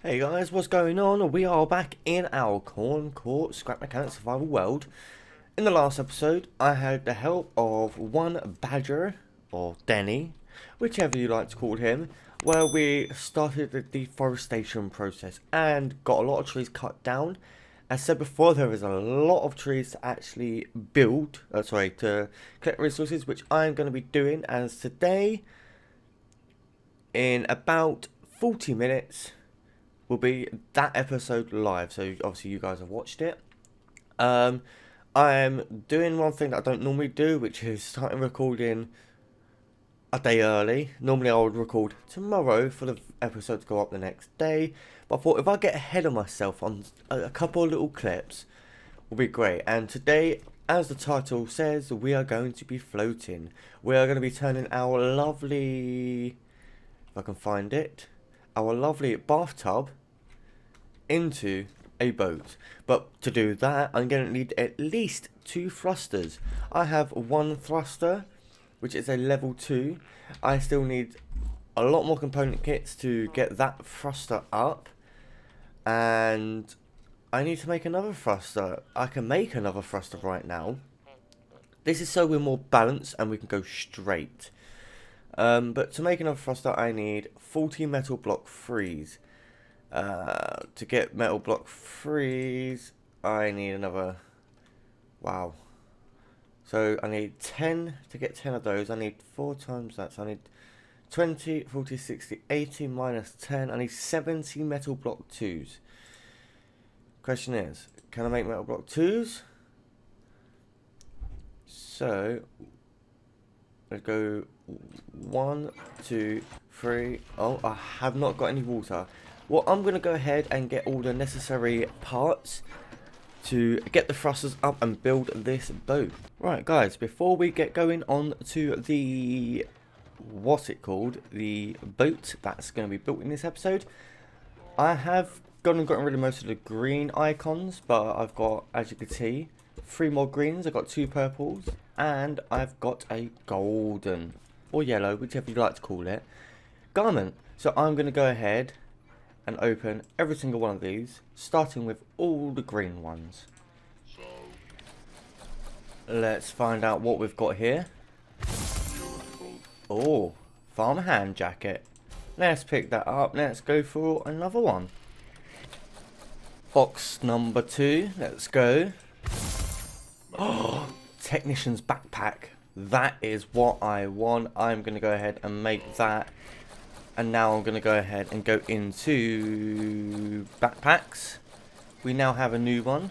Hey guys, what's going on? We are back in our Corn Court Scrap Mechanic Survival world. In the last episode, I had the help of one Badger, or Denny, whichever you like to call him, where we started the deforestation process and got a lot of trees cut down. As said before, there is a lot of trees to actually build, to collect resources, which I'm going to be doing as today, in about 40 minutes, will be that episode live. So obviously you guys have watched it. I'm doing one thing that I don't normally do, which is starting recording a day early. Normally I would record tomorrow for the episode to go up the next day. But I thought if I get ahead of myself on a couple of little clips, will be great. And today, as the title says, we are going to be floating. We are going to be turning our lovely, if I can find it, our lovely bathtub into a boat. But to do that, I'm going to need at least 2 thrusters. I have 1 thruster, which is a level 2. I still need a lot more component kits to get that thruster up. And I need to make another thruster. I can make another thruster right now. This is so we're more balanced and we can go straight. But to make another thruster, I need 40 metal block 3s. To get metal block 3s, I need another, wow, so I need 10 to get 10 of those. I need 4 times that, so I need 20, 40, 60, 80 minus 10, I need 70 metal block 2s. Question is, can I make metal block 2s? So let's go 1, 2, 3. Oh, I have not got any water. Well, I'm going to go ahead and get all the necessary parts to get the thrusters up and build this boat. Right, guys, before we get going on to the, what's it called, the boat that's going to be built in this episode, I have gotten rid of most of the green icons, but I've got, as you can see, 3 more greens, I've got 2 purples, and I've got a golden, or yellow, whichever you like to call it, garment. So I'm going to go ahead and open every single one of these, starting with all the green ones. Let's find out what we've got here. Oh, farmer hand jacket. Let's pick that up. Let's go for another one. Box number 2. Let's go. Oh, technician's backpack. That is what I want. I'm going to go ahead and make that. And now I'm going to go ahead and go into backpacks. We now have a new one.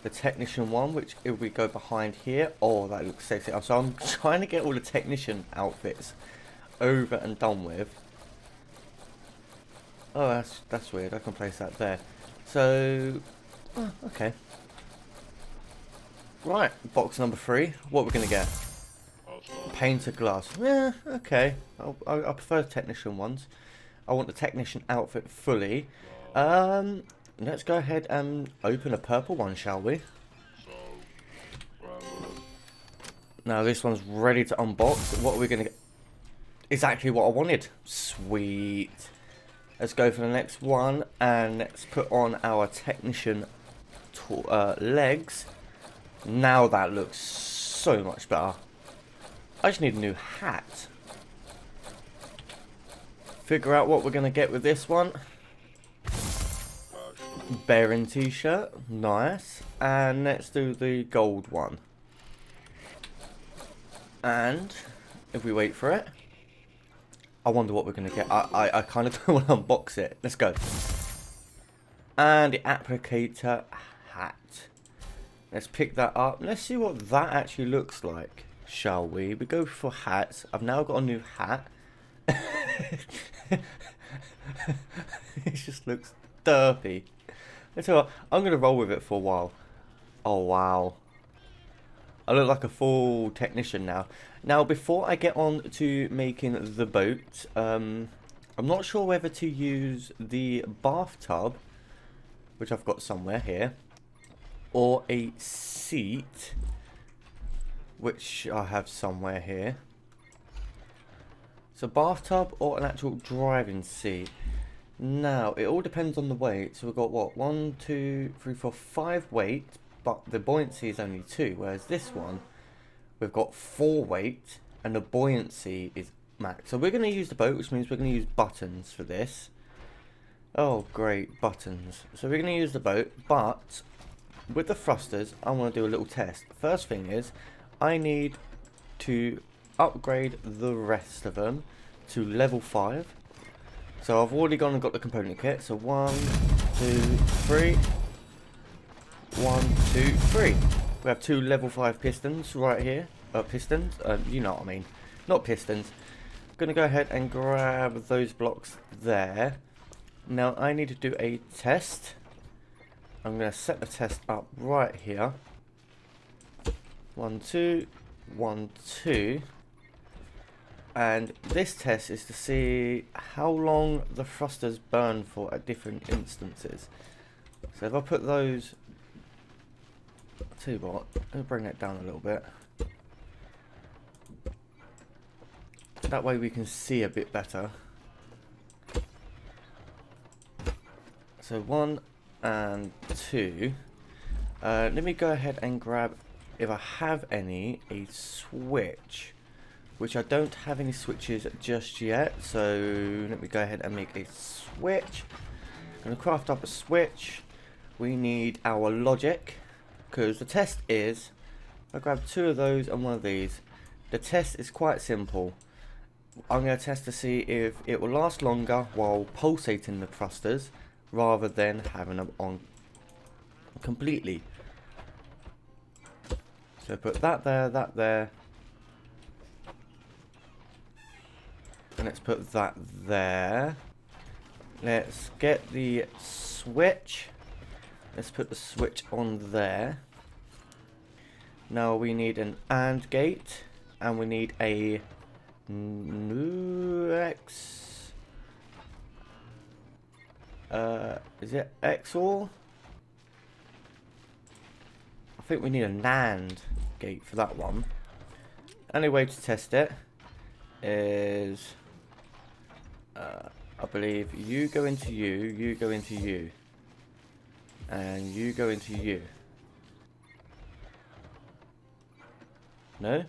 The technician one, which if we go behind here. Oh, that looks sexy. So I'm trying to get all the technician outfits over and done with. Oh, that's weird. I can place that there. So, oh, okay. Right, box number 3. What are we going to get? Painted glass. Yeah, okay. I prefer technician ones. I want the technician outfit fully. Let's go ahead and open a purple one, shall we? Now this one's ready to unbox. What are we going to get? Exactly what I wanted. Sweet. Let's go for the next one. And let's put on our technician legs. Now that looks so much better. I just need a new hat. Figure out what we're going to get with this one. Bearing t-shirt. Nice. And let's do the gold one. And if we wait for it, I wonder what we're going to get. I kind of don't want to unbox it. Let's go. And the applicator hat. Let's pick that up. Let's see what that actually looks like. Shall we? We go for hats. I've now got a new hat. It just looks derpy. Let's see what, I'm going to roll with it for a while. Oh, wow. I look like a full technician now. Now, before I get on to making the boat, I'm not sure whether to use the bathtub, which I've got somewhere here, or a seat, which I have somewhere here. So bathtub or an actual driving seat. Now, it all depends on the weight. So we've got what? 1, 2, 3, 4, 5 weight, but the buoyancy is only 2. Whereas this one, we've got 4 weight, and the buoyancy is max. So we're going to use the boat, which means we're going to use buttons for this. Oh, great, buttons. So we're going to use the boat, but with the thrusters, I want to do a little test. First thing is, I need to upgrade the rest of them to level 5. So I've already gone and got the component kit. So 1, 2, 3. 1, 2, 3. We have 2 level 5 pistons right here. Pistons? You know what I mean. Not pistons. I'm going to go ahead and grab those blocks there. Now I need to do a test. I'm going to set the test up right here. 1, 2, 1, 2. And this test is to see how long the thrusters burn for at different instances. So if I put those, I'll tell you what, let me bring that down a little bit. That way we can see a bit better. So 1 and 2. Let me go ahead and grab, if I have any, a switch. Which I don't have any switches just yet, so let me go ahead and make a switch. I'm going to craft up a switch. We need our logic, because the test is, I grab 2 of those and 1 of these. The test is quite simple. I'm going to test to see if it will last longer while pulsating the thrusters, rather than having them on completely. So put that there. And let's put that there. Let's get the switch. Let's put the switch on there. Now we need an AND gate. And we need a X. Is it XOR? I think we need a NAND gate for that one. Only way to test it is, I believe you go into you go into you, and you go into you. No?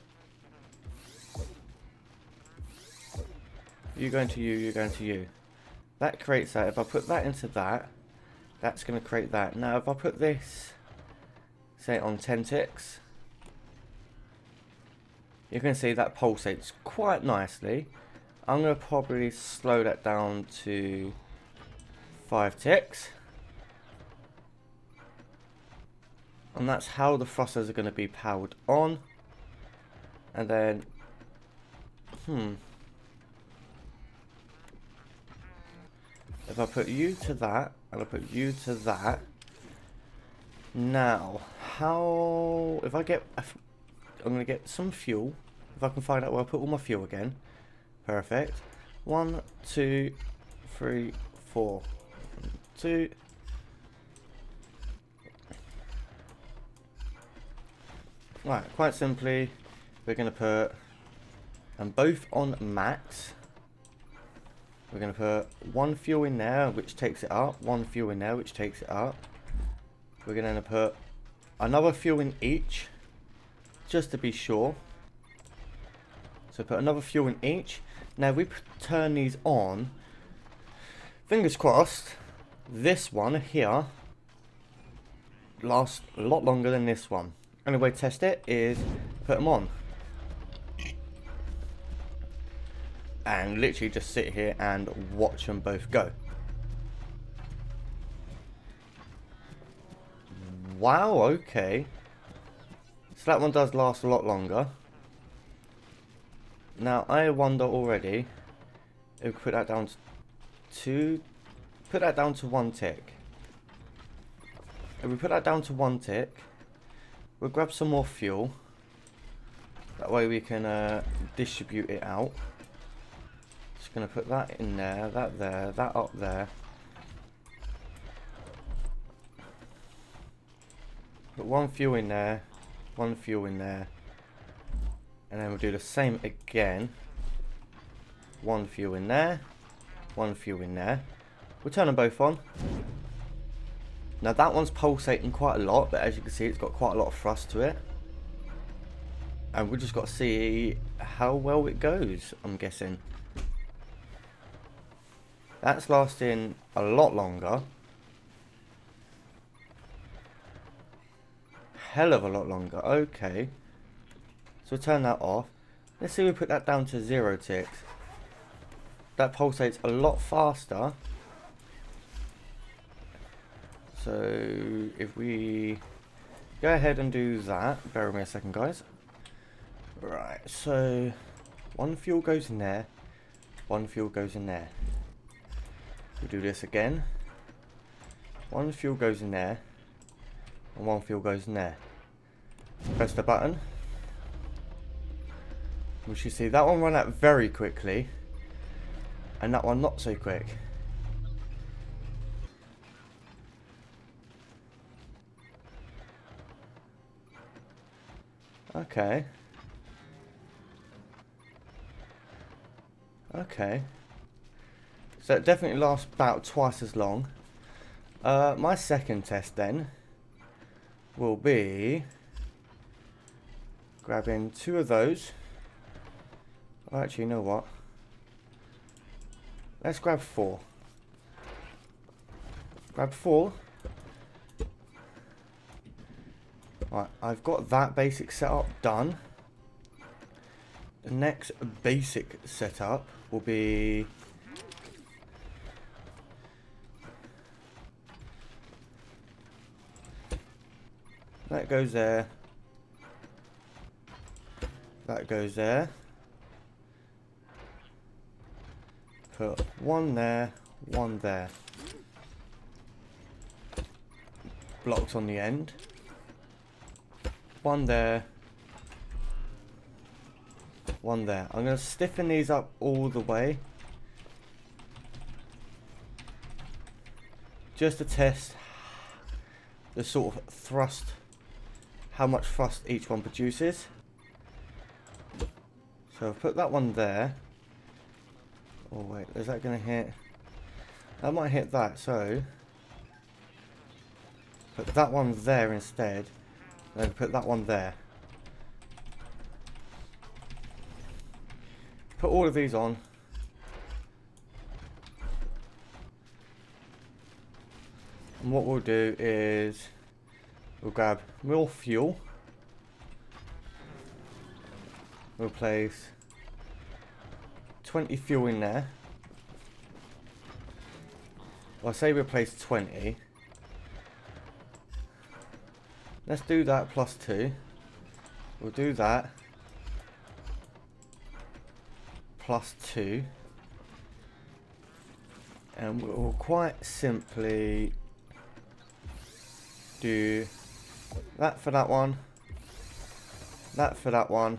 You go into you go into you. That creates that. If I put that into that, that's going to create that. Now if I put this, say on 10 ticks, you can see that pulsates quite nicely. I'm going to probably slow that down to 5 ticks. And that's how the thrusters are going to be powered on. And then, if I put you to that, and I put you to that. Now, how, if I get, I'm going to get some fuel. If I can find out where I put all my fuel again. Perfect. 1, 2, 3, 4. 2. Right, quite simply, we're going to put them both on max. We're going to put 1 fuel in there, which takes it up. 1 fuel in there, which takes it up. We're going to put another fuel in each, just to be sure. So put another fuel in each. Now we turn these on. Fingers crossed, this one here lasts a lot longer than this one. Only way to test it is put them on. And literally just sit here and watch them both go. Wow, okay. So that one does last a lot longer. Now I wonder already if we put that down to 1 tick. If we put that down to 1 tick, we'll grab some more fuel. That way we can distribute it out. Just gonna put that in there, that there, that up there. Put 1 fuel in there, 1 fuel in there. And then we'll do the same again. 1 fuel in there, 1 fuel in there. We'll turn them both on. Now that one's pulsating quite a lot, but as you can see it's got quite a lot of thrust to it. And we just got to see how well it goes, I'm guessing. That's lasting a lot longer. Hell of a lot longer. Okay. So we'll turn that off. Let's see if we put that down to 0 ticks. That pulsates a lot faster. So if we go ahead and do that, bear with me a second, guys. Right, so one fuel goes in there, one fuel goes in there. We do this again. One fuel goes in there, and one fuel goes in there. Press the button. We should see that one run out very quickly, and that one not so quick. Okay. Okay. So it definitely lasts about twice as long. My second test then will be grabbing 2 of those. Oh, actually, you know what? Let's grab 4. Grab 4. Right, I've got that basic setup done. The next basic setup will be that goes there. That goes there. Put 1 there, 1 there. Blocks on the end. 1 there. 1 there. I'm going to stiffen these up all the way. Just to test the sort of thrust, how much thrust each one produces. So I've put that one there. Oh wait, is that going to hit? That might hit that, so put that one there instead. Then put that one there. Put all of these on. And what we'll do is we'll grab more fuel. We'll place 20 fuel in there. Well, I say we'll place 20. Let's do that plus 2. We'll do that plus 2. And we'll quite simply do that for that one. That for that one.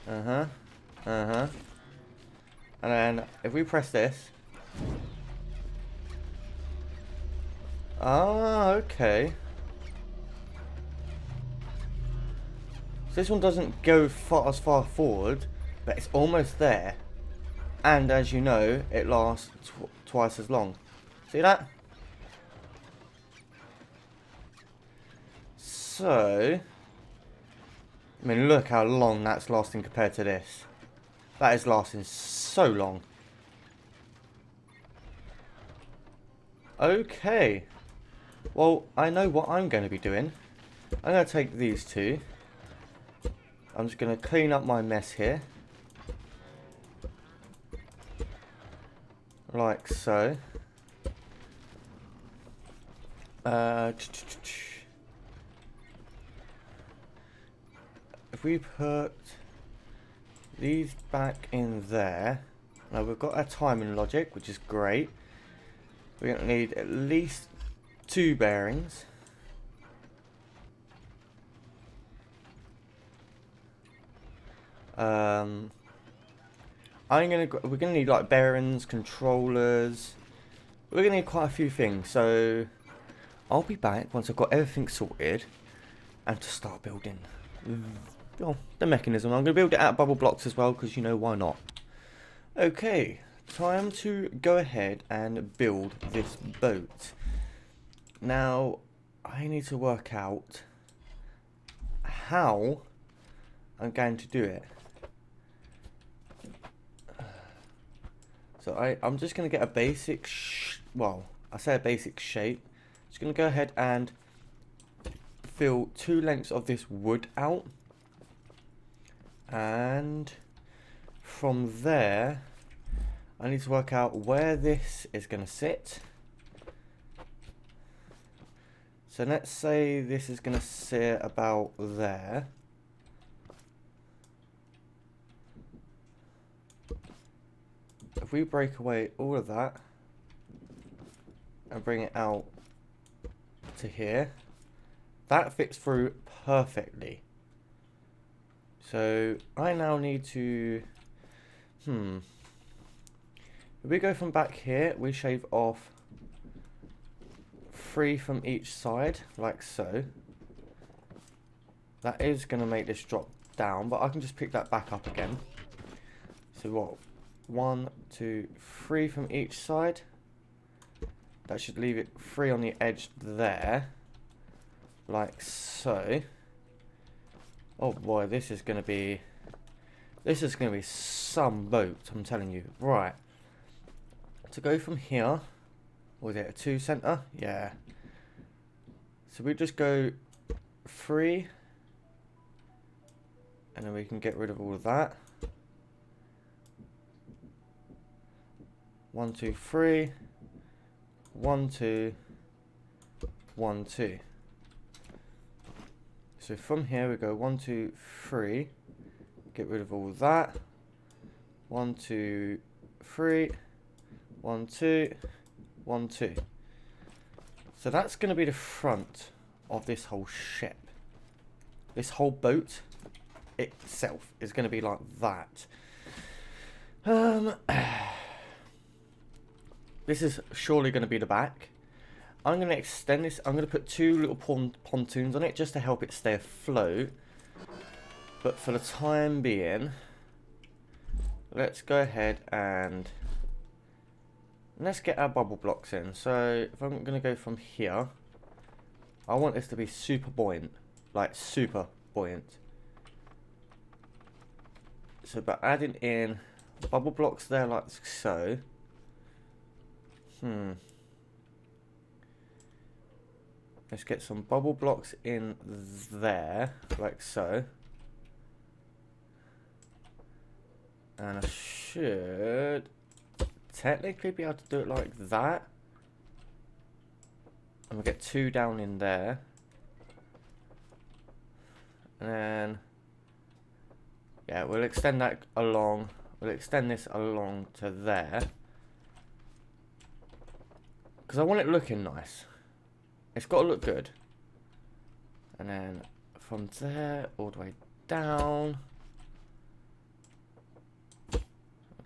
And then if we press this. Ah, okay. So this one doesn't go as far forward, but it's almost there. And as you know, it lasts twice as long. See that? So, I mean, look how long that's lasting compared to this. That is lasting so long. Okay. Well, I know what I'm going to be doing. I'm going to take these 2. I'm just going to clean up my mess here. Like so. If we put these back in there. Now we've got our timing logic, which is great. We're going to need at least 2 bearings. We're gonna need like bearings, controllers. We're gonna need quite a few things. So I'll be back once I've got everything sorted and to start building the mechanism. I'm gonna build it out of bubble blocks as well because you know why not. Okay, time to go ahead and build this boat. Now, I need to work out how I'm going to do it. So I'm just going to get a basic, well, I say a basic shape. Just going to go ahead and fill 2 lengths of this wood out. And from there, I need to work out where this is going to sit. So let's say this is going to sit about there. If we break away all of that and bring it out to here, that fits through perfectly. So I now need to, if we go from back here, we shave off 3 from each side, like so. That is going to make this drop down, but I can just pick that back up again. So what? 1, 2, 3 from each side. That should leave it 3 on the edge there, like so. Oh boy, this is going to be some boat, I'm telling you. Right, to go from here, was it a 2 center? Yeah. So we just go 3, and then we can get rid of all of that. 1, 2, 3. 1, 2. 1, 2. So from here we go 1, 2, 3. Get rid of all that. 1, 2, 3. 1, 2. 1, 2. So that's going to be the front of this whole ship. This whole boat itself is going to be like that. This is surely going to be the back. I'm going to extend this. I'm going to put 2 little pontoons on it just to help it stay afloat. But for the time being, let's go ahead and let's get our bubble blocks in. So if I'm going to go from here, I want this to be super buoyant. Like super buoyant. So by adding in bubble blocks there like so. Let's get some bubble blocks in there, like so. And I should technically be able to do it like that. And we'll get 2 down in there. And then, yeah, we'll extend that along. We'll extend this along to there. Because I want it looking nice. It's got to look good. And then from there all the way down.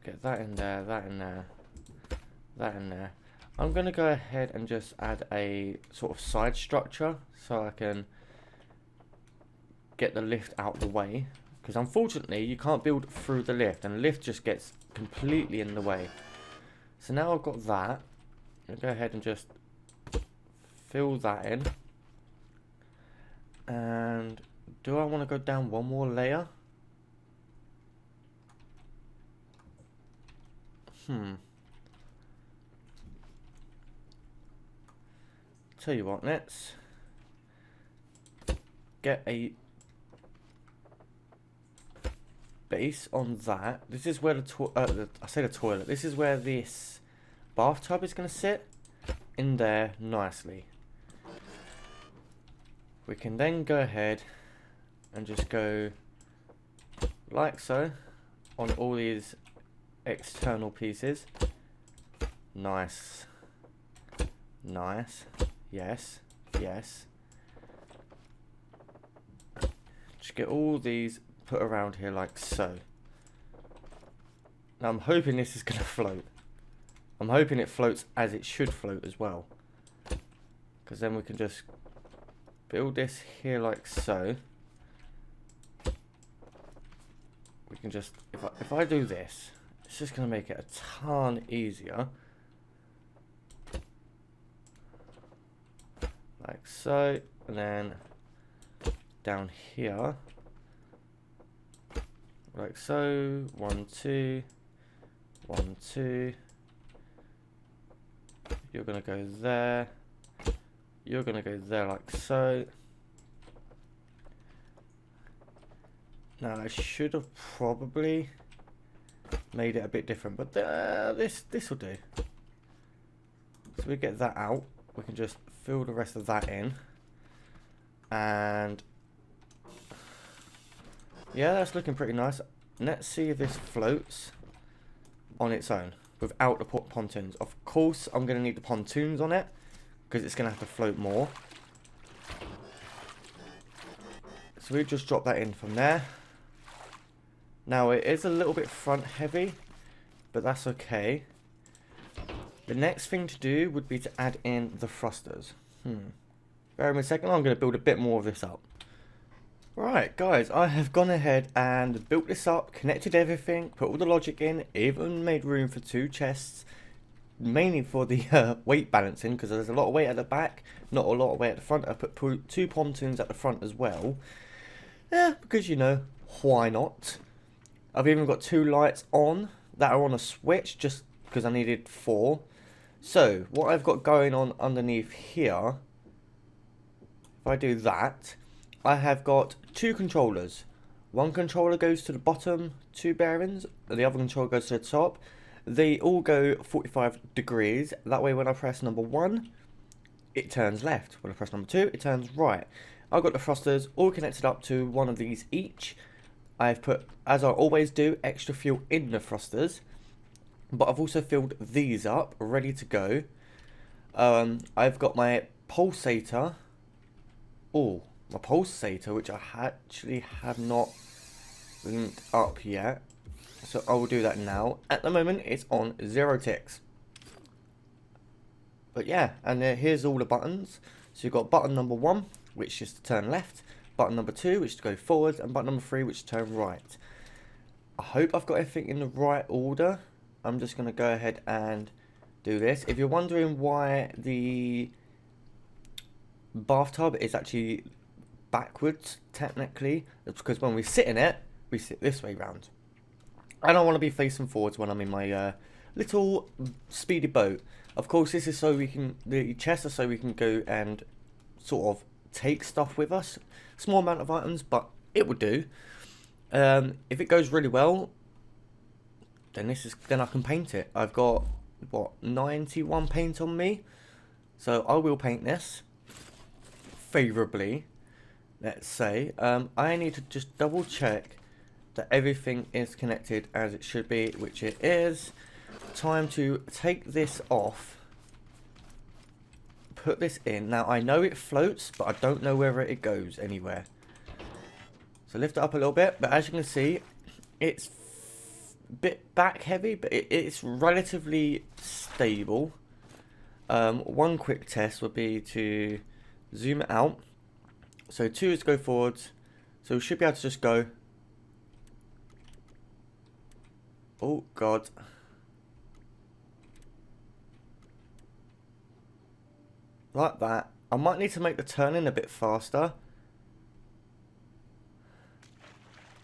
Get that in there, that in there, that in there. I'm going to go ahead and just add a sort of side structure so I can get the lift out of the way. Because unfortunately you can't build through the lift and the lift just gets completely in the way. So now I've got that. I'll go ahead and just fill that in. And do I want to go down one more layer? Tell you what, let's get a base on that. This is where I say the toilet. This is where this bathtub is going to sit in there nicely. We can then go ahead and just go like so on all these external pieces. Nice. Nice. Yes. Yes. Just get all these put around here like so. Now I'm hoping this is going to float. I'm hoping it floats as it should float as well. Because then we can just build this here like so. We can just, if I do this, It's just going to make it a ton easier. Like so, and then down here, like so, 1, 2, 1, 2. You're going to go there. You're going to go there like so. Now I should have probably made it a bit different, but this will do. So we get that out. We can just fill the rest of that in. And yeah, that's looking pretty nice. Let's see if this floats on its own without the pontoons. Of course, I'm going to need the pontoons on it because it's going to have to float more. So we just drop that in from there. Now it is a little bit front heavy, but that's okay. The next thing to do would be to add in the thrusters. Bear with me a second, I'm going to build a bit more of this up. Right guys, I have gone ahead and built this up, connected everything, put all the logic in, even made room for 2 chests. Mainly for the weight balancing, because there's a lot of weight at the back, not a lot of weight at the front. I put 2 pontoons at the front as well. Yeah, because you know, why not? I've even got 2 lights on that are on a switch just because I needed 4. So what I've got going on underneath here, if I do that, I have got 2 controllers. One controller goes to the bottom 2 bearings, the other controller goes to the top. They all go 45 degrees. That way when I press number 1, it turns left. When I press number 2, it turns right. I've got the thrusters all connected up to one of these each. I've put, as I always do, extra fuel in the thrusters. But I've also filled these up, ready to go. I've got my pulsator. Oh, my pulsator, which I actually have not linked up yet. So I will do that now. At the moment, it's on 0 ticks. But yeah, and here's all the buttons. So you've got button number 1, which is to turn left. Button number 2, which is to go forwards. And button number 3, which is to turn right. I hope I've got everything in the right order. I'm just going to go ahead and do this. If you're wondering why the bathtub is actually backwards, technically, it's because when we sit in it, we sit this way round. I don't want to be facing forwards when I'm in my little speedy boat. Of course, this is so we can, the chests are so we can go and sort of take stuff with us. Small amount of items, but it would do. If it goes really well, then I can paint it. I've got, what, 91 paint on me. So I will paint this favourably, let's say. I need to just double check that everything is connected as it should be, which it is. Time to take this off, put this in. Now I know it floats, but I don't know whether it goes anywhere. So lift it up a little bit, but as you can see, it's a bit back heavy, but it's relatively stable. One quick test would be to zoom it out. So 2 is to go forwards, so we should be able to just go. Oh god. Like that. I might need to make the turning a bit faster.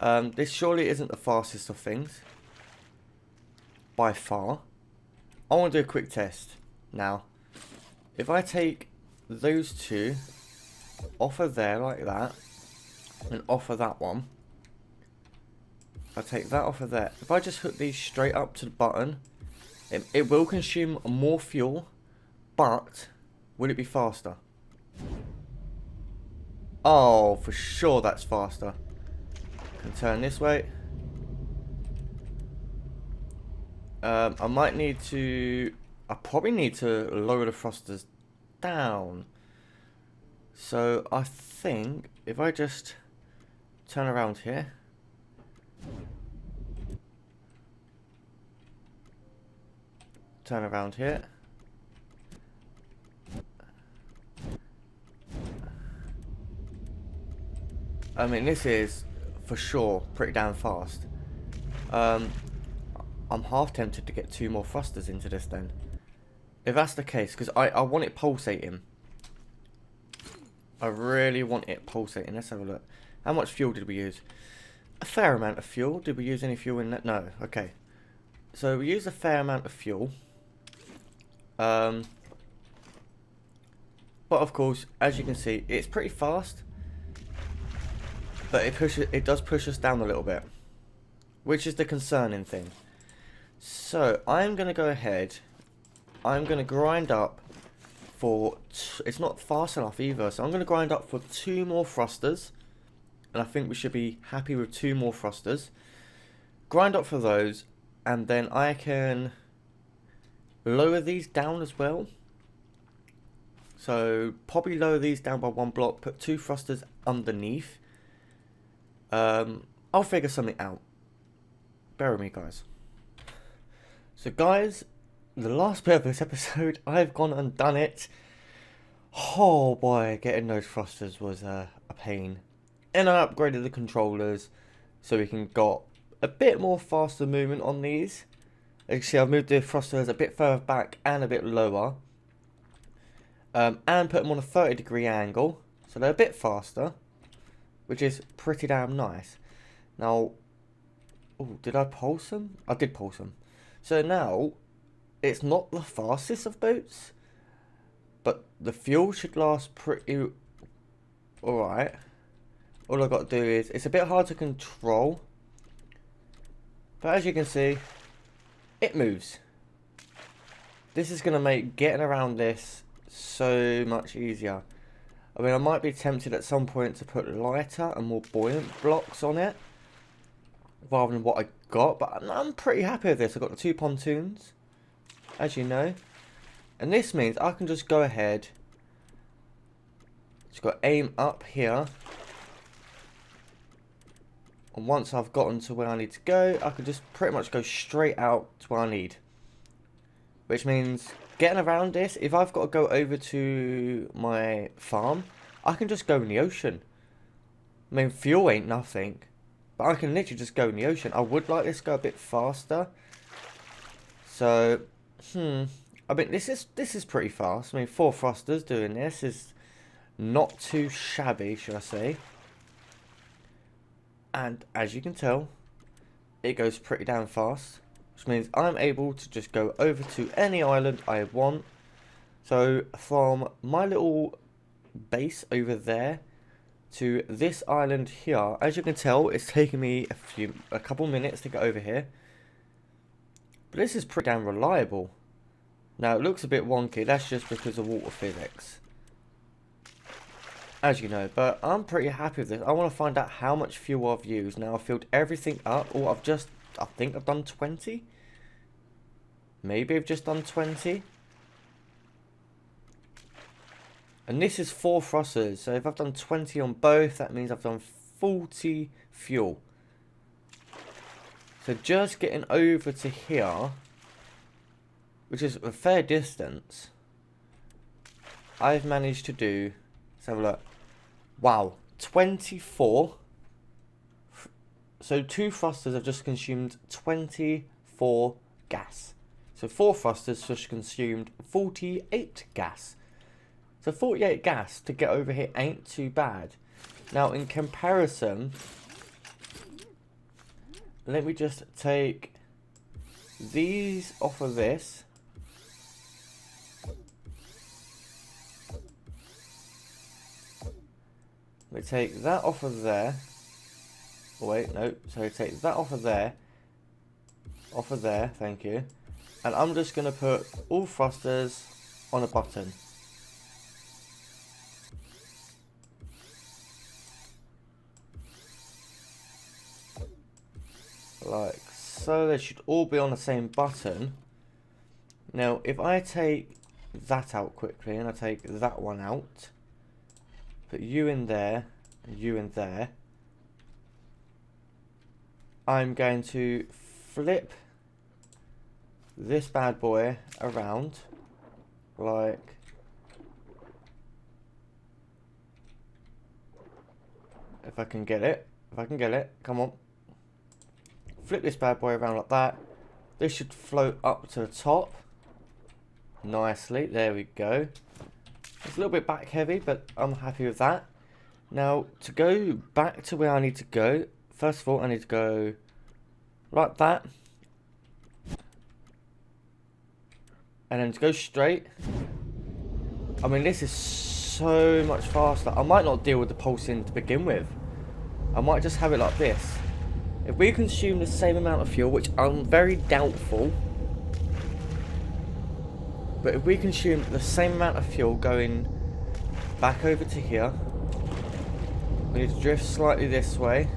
This surely isn't the fastest of things. By far. I want to do a quick test. Now, if I take those 2 off of there like that, and off of that one, I take that off of there. If I just hook these straight up to the button, it will consume more fuel, but will it be faster? Oh, for sure that's faster. Can turn this way. I probably need to lower the thrusters down. So I think if I just turn around here. Turn around here. I mean, this is for sure pretty damn fast. I'm half tempted to get 2 more thrusters into this then. If that's the case, because I want it pulsating. I really want it pulsating. Let's have a look. How much fuel did we use? A fair amount of fuel. Did we use any fuel in that? No. Okay. So we used a fair amount of fuel. But of course, as you can see, it's pretty fast. But it does push us down a little bit, which is the concerning thing. So I'm going to go ahead. I'm going to grind up for... It's not fast enough either. So I'm going to grind up for 2 more thrusters. And I think we should be happy with 2 more thrusters. Grind up for those. And then I can lower these down as well. So probably lower these down by 1 block. Put 2 thrusters underneath. I'll figure something out. Bear with me, guys. So guys, the last bit of this episode, I've gone and done it. Oh boy, getting those thrusters was a pain. And I upgraded the controllers so we can got a bit more faster movement on these. As you can see, I've moved the thrusters a bit further back and a bit lower. And put them on a 30-degree angle, so they're a bit faster, which is pretty damn nice. Now, oh, did I pulse them? I did pulse them. So now, it's not the fastest of boats, but the fuel should last pretty alright. All I've got to do is, it's a bit hard to control, but as you can see, it moves. This is going to make getting around this so much easier. I mean, I might be tempted at some point to put lighter and more buoyant blocks on it, rather than what I got, but I'm pretty happy with this. I've got the 2 pontoons, as you know, and this means I can just go ahead, just got to aim up here, and once I've gotten to where I need to go, I can just pretty much go straight out to where I need, which means getting around this, if I've got to go over to my farm, I can just go in the ocean. I mean, fuel ain't nothing, but I can literally just go in the ocean. I would like this to go a bit faster. So, I mean, this is pretty fast. I mean, 4 thrusters doing this is not too shabby, should I say. And as you can tell, it goes pretty damn fast, which means I'm able to just go over to any island I want. So from my little base over there to this island here, as you can tell, it's taking me a couple minutes to get over here. But this is pretty damn reliable. Now it looks a bit wonky, that's just because of water physics, as you know, but I'm pretty happy with this. I want to find out how much fuel I've used. Now I've filled everything up. Oh, I think I've done 20. Maybe I've just done 20. And this is 4 thrusters. So if I've done 20 on both, that means I've done 40 fuel. So just getting over to here, which is a fair distance, I've managed to do, let's have a look. Wow, 24. So 2 thrusters have just consumed 24 gas. So 4 thrusters just consumed 48 gas. So 48 gas to get over here ain't too bad. Now in comparison, let me just take these off of this. We take that off of there. Oh, wait, no. So take that off of there. Off of there, thank you. And I'm just going to put all thrusters on a button. Like so, they should all be on the same button. Now, if I take that out quickly and I take that one out, put you in there, and you in there, I'm going to flip this bad boy around, like, if I can get it, come on, flip this bad boy around like that, This should float up to the top nicely. There we go. It's a little bit back heavy, but I'm happy with that. Now, to go back to where I need to go, first of all, I need to go like that. And then to go straight. I mean, this is so much faster. I might not deal with the pulsing to begin with. I might just have it like this. If we consume the same amount of fuel, which I'm very doubtful, but if we consume the same amount of fuel going back over to here, we need to drift slightly this way.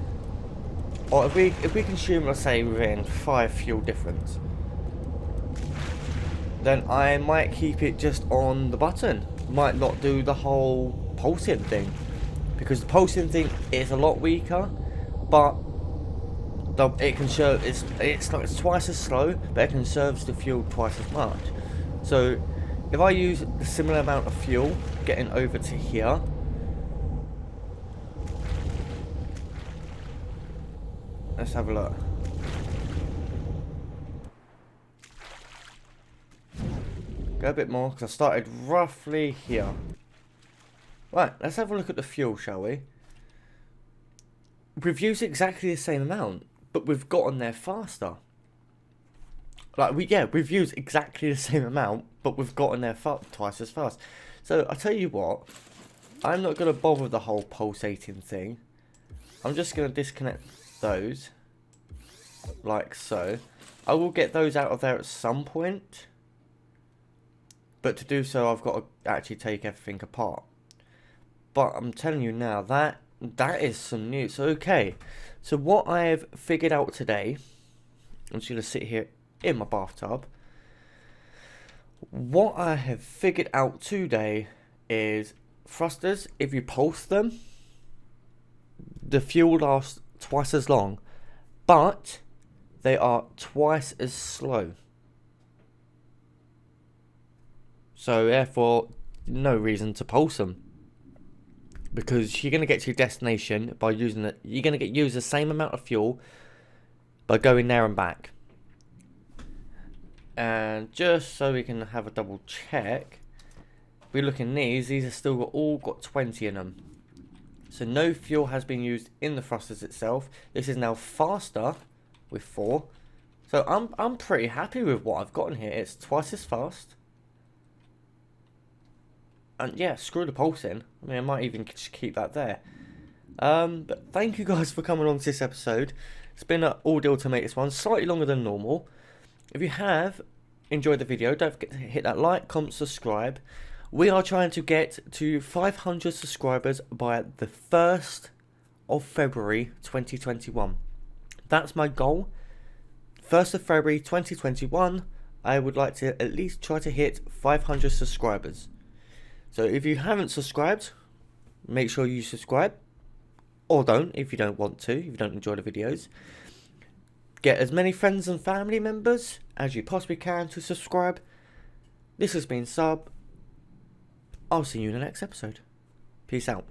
Or if we consume, let's say, within 5 fuel difference, then I might keep it just on the button. Might not do the whole pulsing thing, because the pulsing thing is a lot weaker, but it can serve. It's like twice as slow, but it conserves the fuel twice as much. So if I use the similar amount of fuel getting over to here, let's have a look. Go a bit more, because I started roughly here. Right, let's have a look at the fuel, shall we? We've used exactly the same amount, but we've gotten there faster. Like, we've used exactly the same amount, but we've gotten there twice as fast. So, I tell you what, I'm not going to bother with the whole pulsating thing. I'm just going to disconnect those, like so. I will get those out of there at some point. But to do so, I've got to actually take everything apart. But I'm telling you now, that is some news. So, okay. So, what I've figured out today, I'm just going to sit here in my bathtub. What I have figured out today is thrusters, if you pulse them, the fuel lasts twice as long. But they are twice as slow. So therefore, no reason to pulse them, because you're going to get to your destination by using it. You're going to use the same amount of fuel by going there and back. And just so we can have a double check, if we look in these are still all got 20 in them. So no fuel has been used in the thrusters itself. This is now faster with 4. So I'm pretty happy with what I've got in here. It's twice as fast. And yeah, screw the pulsing. I mean, I might even just keep that there. But thank you guys for coming on to this episode. It's been an ordeal to make this one, slightly longer than normal. If you have enjoyed the video, don't forget to hit that like, comment, subscribe. We are trying to get to 500 subscribers by the 1st of February 2021. That's my goal. 1st of February 2021, I would like to at least try to hit 500 subscribers. So if you haven't subscribed, make sure you subscribe. Or don't, if you don't want to, if you don't enjoy the videos. Get as many friends and family members as you possibly can to subscribe. This has been Sub. I'll see you in the next episode. Peace out.